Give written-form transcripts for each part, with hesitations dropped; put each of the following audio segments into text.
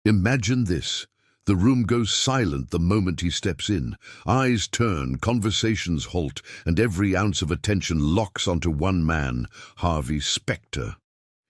Imagine this. The room goes silent the moment he steps in. Eyes turn, conversations halt, and every ounce of attention locks onto one man, Harvey Specter.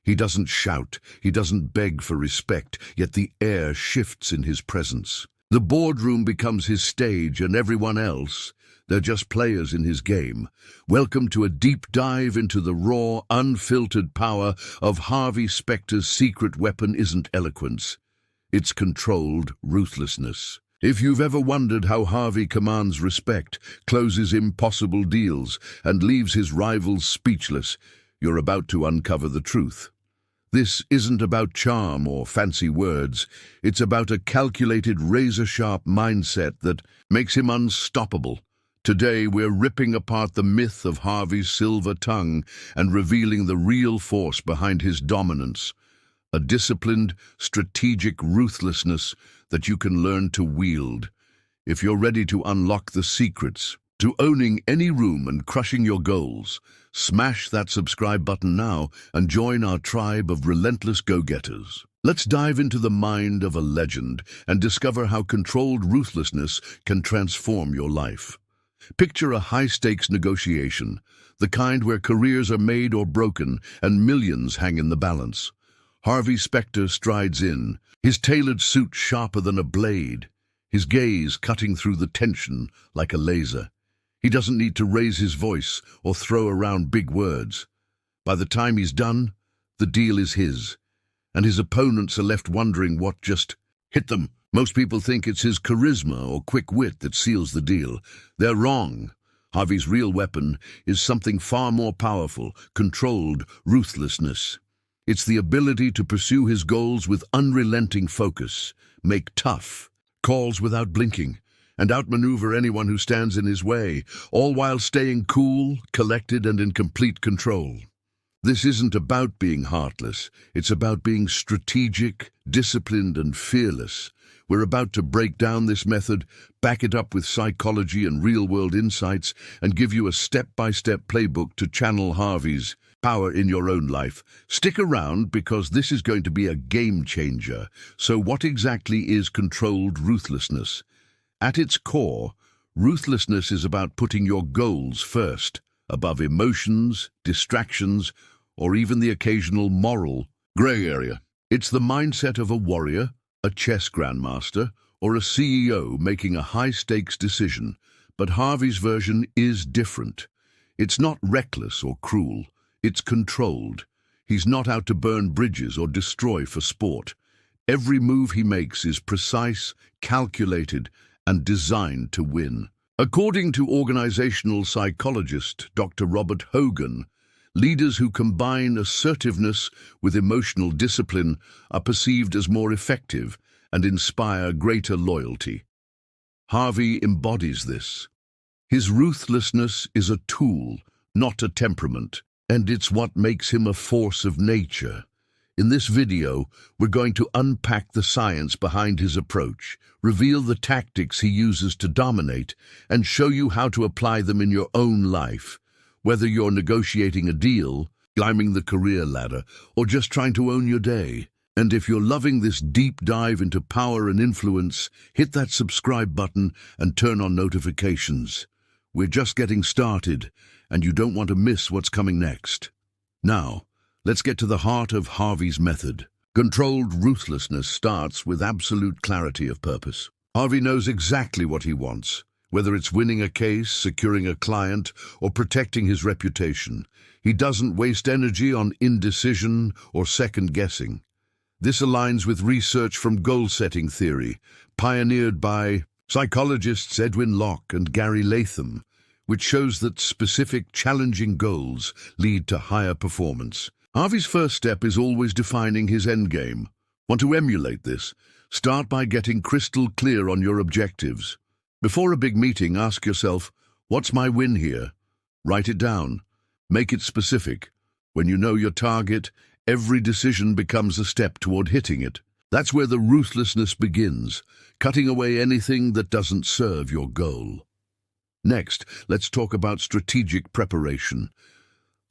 He doesn't shout, he doesn't beg for respect, yet the air shifts in his presence. The boardroom becomes his stage, and everyone else, they're just players in his game. Welcome to a deep dive into the raw, unfiltered power of Harvey Specter's secret weapon. Isn't eloquence. It's controlled ruthlessness. If you've ever wondered how Harvey commands respect, closes impossible deals, and leaves his rivals speechless, you're about to uncover the truth. This isn't about charm or fancy words. It's about a calculated, razor-sharp mindset that makes him unstoppable. Today, we're ripping apart the myth of Harvey's silver tongue and revealing the real force behind his dominance. A disciplined, strategic ruthlessness that you can learn to wield. If you're ready to unlock the secrets to owning any room and crushing your goals, smash that subscribe button now and join our tribe of relentless go-getters. Let's dive into the mind of a legend and discover how controlled ruthlessness can transform your life. Picture a high-stakes negotiation, the kind where careers are made or broken and millions hang in the balance. Harvey Specter strides in, his tailored suit sharper than a blade, his gaze cutting through the tension like a laser. He doesn't need to raise his voice or throw around big words. By the time he's done, the deal is his, and his opponents are left wondering what just hit them. Most people think it's his charisma or quick wit that seals the deal. They're wrong. Harvey's real weapon is something far more powerful, controlled ruthlessness. It's the ability to pursue his goals with unrelenting focus, make tough calls without blinking, and outmaneuver anyone who stands in his way, all while staying cool, collected, and in complete control. This isn't about being heartless. It's about being strategic, disciplined, and fearless. We're about to break down this method, back it up with psychology and real-world insights, and give you a step-by-step playbook to channel Harvey's power in your own life. Stick around because this is going to be a game changer. So what exactly is controlled ruthlessness? At its core, ruthlessness is about putting your goals first, above emotions, distractions, or even the occasional moral gray area. It's the mindset of a warrior, a chess grandmaster, or a CEO making a high-stakes decision. But Harvey's version is different. It's not reckless or cruel. It's controlled. He's not out to burn bridges or destroy for sport. Every move he makes is precise, calculated, and designed to win. According to organizational psychologist Dr. Robert Hogan, leaders who combine assertiveness with emotional discipline are perceived as more effective and inspire greater loyalty. Harvey embodies this. His ruthlessness is a tool, not a temperament, and it's what makes him a force of nature. In this video, we're going to unpack the science behind his approach, reveal the tactics he uses to dominate, and show you how to apply them in your own life. Whether you're negotiating a deal, climbing the career ladder, or just trying to own your day. And if you're loving this deep dive into power and influence, hit that subscribe button and turn on notifications. We're just getting started, and you don't want to miss what's coming next. Now, let's get to the heart of Harvey's method. Controlled ruthlessness starts with absolute clarity of purpose. Harvey knows exactly what he wants, whether it's winning a case, securing a client, or protecting his reputation. He doesn't waste energy on indecision or second-guessing. This aligns with research from goal-setting theory, pioneered by psychologists Edwin Locke and Gary Latham, which shows that specific, challenging goals lead to higher performance. Harvey's first step is always defining his endgame. Want to emulate this? Start by getting crystal clear on your objectives. Before a big meeting, ask yourself, what's my win here? Write it down. Make it specific. When you know your target, every decision becomes a step toward hitting it. That's where the ruthlessness begins, cutting away anything that doesn't serve your goal. Next, let's talk about strategic preparation.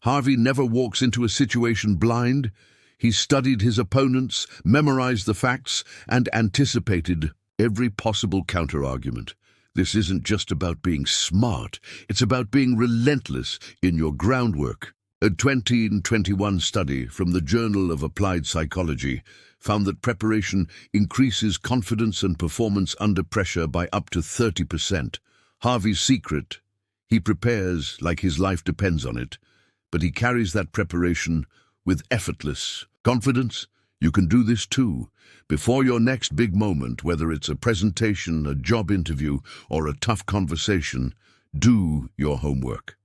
Harvey never walks into a situation blind. He studied his opponents, memorized the facts, and anticipated every possible counter-argument. This isn't just about being smart, it's about being relentless in your groundwork. A 2021 study from the Journal of Applied Psychology found that preparation increases confidence and performance under pressure by up to 30%. Harvey's secret: he prepares like his life depends on it, but he carries that preparation with effortless confidence. You can do this too. Before your next big moment, whether it's a presentation, a job interview, or a tough conversation, do your homework.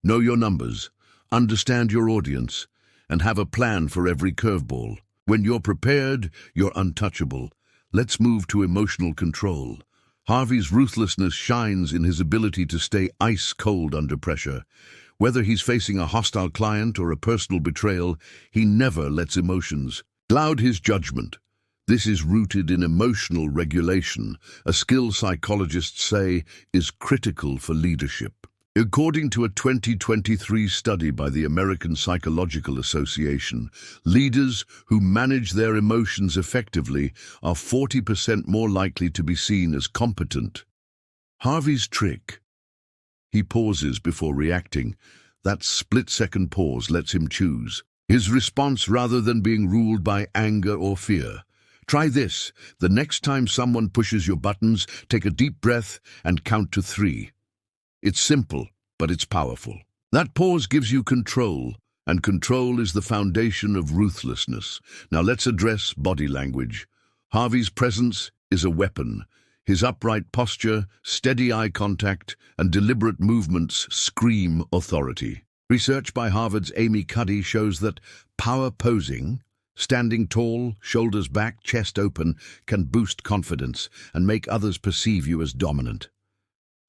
Know your numbers, understand your audience, and have a plan for every curveball. When you're prepared, you're untouchable. Let's move to emotional control. Harvey's ruthlessness shines in his ability to stay ice cold under pressure. Whether he's facing a hostile client or a personal betrayal, he never lets emotions cloud his judgment. This is rooted in emotional regulation, a skill psychologists say is critical for leadership. According to a 2023 study by the American Psychological Association, leaders who manage their emotions effectively are 40% more likely to be seen as competent. Harvey's trick: he pauses before reacting. That split-second pause lets him choose his response rather than being ruled by anger or fear. Try this. The next time someone pushes your buttons, take a deep breath and count to 3. It's simple, but it's powerful. That pause gives you control, and control is the foundation of ruthlessness. Now let's address body language. Harvey's presence is a weapon. His upright posture, steady eye contact, and deliberate movements scream authority. Research by Harvard's Amy Cuddy shows that power posing, standing tall, shoulders back, chest open, can boost confidence and make others perceive you as dominant.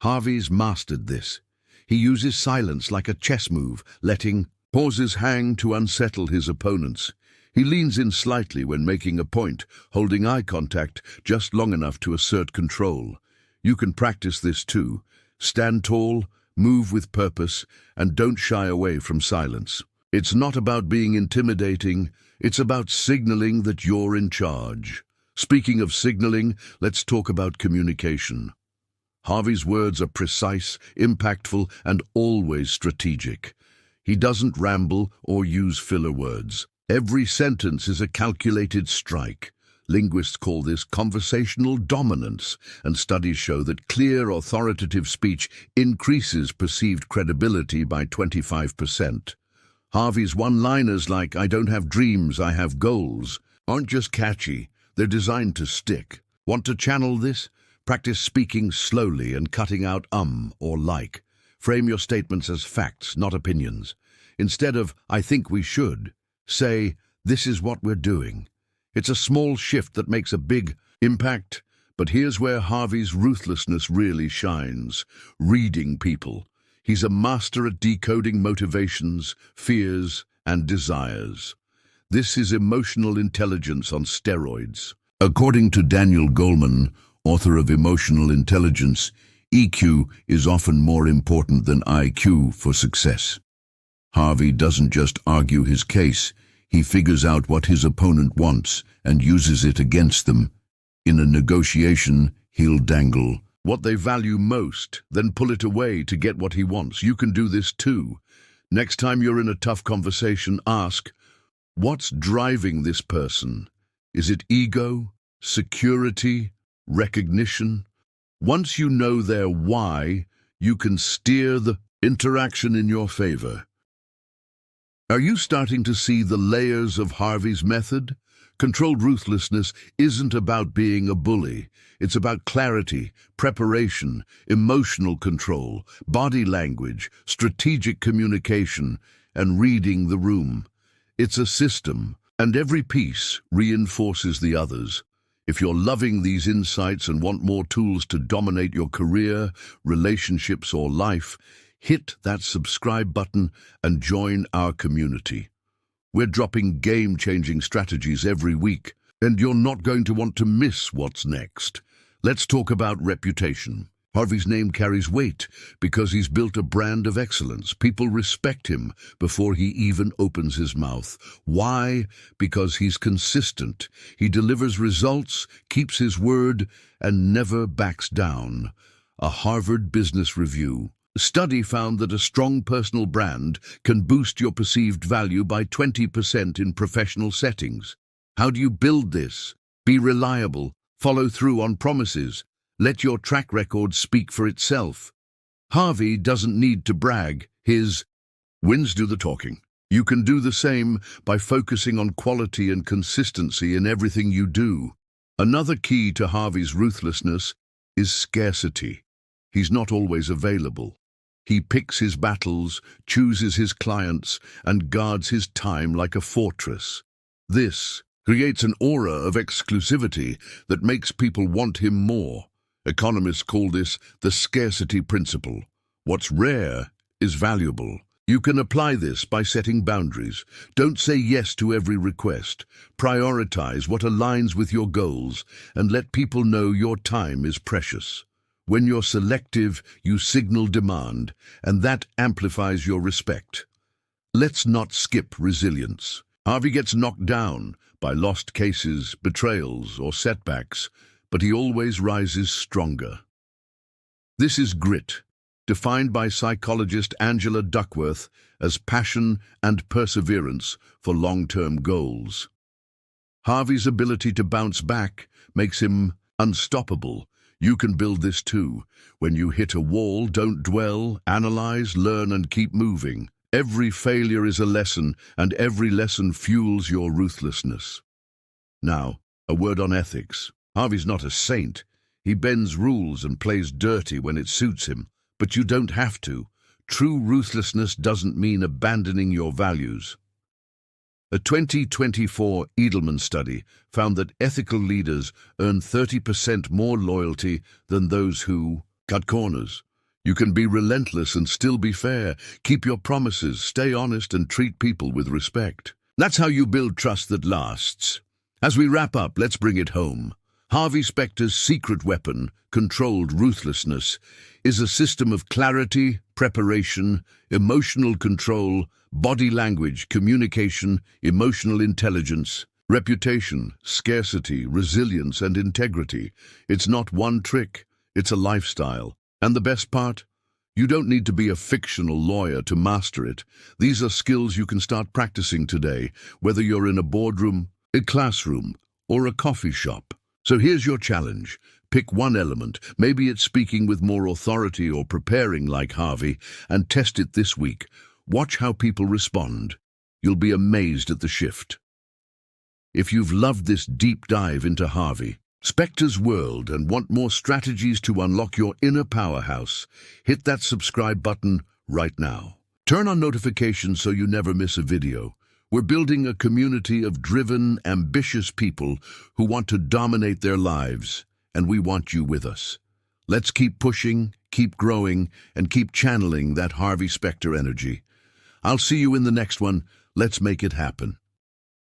Harvey's mastered this. He uses silence like a chess move, letting pauses hang to unsettle his opponents. He leans in slightly when making a point, holding eye contact just long enough to assert control. You can practice this too. Stand tall, move with purpose, and don't shy away from silence. It's not about being intimidating, it's about signaling that you're in charge. Speaking of signaling, let's talk about communication. Harvey's words are precise, impactful, and always strategic. He doesn't ramble or use filler words. Every sentence is a calculated strike. Linguists call this conversational dominance, and studies show that clear, authoritative speech increases perceived credibility by 25%. Harvey's one-liners like "I don't have dreams, I have goals" aren't just catchy, they're designed to stick. Want to channel this? Practice speaking slowly and cutting out or like. Frame your statements as facts, not opinions. Instead of "I think we should," say "This is what we're doing." It's a small shift that makes a big impact, but here's where Harvey's ruthlessness really shines: reading people. He's a master at decoding motivations, fears, and desires. This is emotional intelligence on steroids. According to Daniel Goleman, author of Emotional Intelligence, EQ is often more important than IQ for success. Harvey doesn't just argue his case, he figures out what his opponent wants and uses it against them. In a negotiation, he'll dangle what they value most, then pull it away to get what he wants. You can do this too. Next time you're in a tough conversation, ask, what's driving this person? Is it ego, security, recognition? Once you know their why, you can steer the interaction in your favor. Are you starting to see the layers of Harvey's method? Controlled ruthlessness isn't about being a bully. It's about clarity, preparation, emotional control, body language, strategic communication, and reading the room. It's a system, and every piece reinforces the others. If you're loving these insights and want more tools to dominate your career, relationships, or life, hit that subscribe button and join our community. We're dropping game-changing strategies every week, and you're not going to want to miss what's next. Let's talk about reputation. Harvey's name carries weight because he's built a brand of excellence. People respect him before he even opens his mouth. Why? Because he's consistent. He delivers results, keeps his word, and never backs down. A Harvard Business Review study found that a strong personal brand can boost your perceived value by 20% in professional settings. How do you build this? Be reliable, follow through on promises, let your track record speak for itself. Harvey doesn't need to brag. His wins do the talking. You can do the same by focusing on quality and consistency in everything you do. Another key to Harvey's ruthlessness is scarcity. He's not always available. He picks his battles, chooses his clients, and guards his time like a fortress. This creates an aura of exclusivity that makes people want him more. Economists call this the scarcity principle. What's rare is valuable. You can apply this by setting boundaries. Don't say yes to every request. Prioritize what aligns with your goals and let people know your time is precious. When you're selective, you signal demand, and that amplifies your respect. Let's not skip resilience. Harvey gets knocked down by lost cases, betrayals, or setbacks, but he always rises stronger. This is grit, defined by psychologist Angela Duckworth as passion and perseverance for long-term goals. Harvey's ability to bounce back makes him unstoppable. You can build this too. When you hit a wall, don't dwell, analyze, learn, and keep moving. Every failure is a lesson, and every lesson fuels your ruthlessness. Now, a word on ethics. Harvey's not a saint. He bends rules and plays dirty when it suits him, but you don't have to. True ruthlessness doesn't mean abandoning your values. A 2024 Edelman study found that ethical leaders earn 30% more loyalty than those who cut corners. You can be relentless and still be fair. Keep your promises, stay honest, and treat people with respect. That's how you build trust that lasts. As we wrap up, let's bring it home. Harvey Specter's secret weapon, controlled ruthlessness, is a system of clarity, preparation, emotional control, body language, communication, emotional intelligence, reputation, scarcity, resilience, and integrity. It's not one trick, it's a lifestyle. And the best part? You don't need to be a fictional lawyer to master it. These are skills you can start practicing today, whether you're in a boardroom, a classroom, or a coffee shop. So here's your challenge. Pick one element, maybe it's speaking with more authority or preparing like Harvey, and test it this week. Watch how people respond. You'll be amazed at the shift. If you've loved this deep dive into Harvey Specter's world and want more strategies to unlock your inner powerhouse, hit that subscribe button right now. Turn on notifications so you never miss a video. We're building a community of driven, ambitious people who want to dominate their lives, and we want you with us. Let's keep pushing, keep growing, and keep channeling that Harvey Specter energy. I'll see you in the next one. Let's make it happen.